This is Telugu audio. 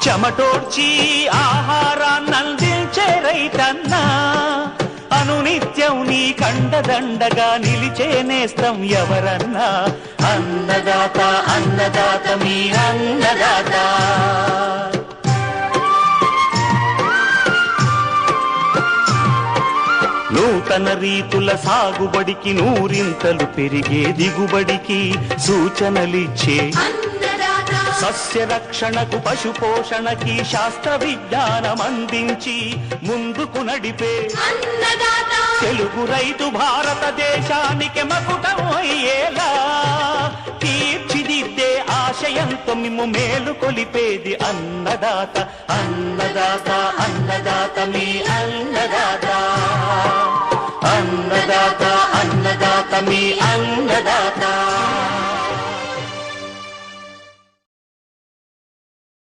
చెమటోడ్చి ఆహారాన్నందించే రైతన్నా, అనునిత్యం నీ కండదండగా నిలిచే నేస్తం ఎవరన్నా. అన్నదాత అన్నదాత మీ అన్నదాత. నూతన రీతుల సాగుబడికి, నూరింతలు పెరిగే దిగుబడికి సూచనలిచ్చే సస్య రక్షణకు, పశు పోషణకి శాస్త్ర విజ్ఞానం అందించి ముందుకు నడిపే తెలుగు రైతు భారతదేశానికి మకుటం అయ్యేలా తీర్చిదిద్దే ఆశయంతో మిమ్ము మేలు కొలిపేది అన్నదాత. అన్నదాత అన్నదాత మీ అన్నదాత. అన్నదాత అన్నదాత మీ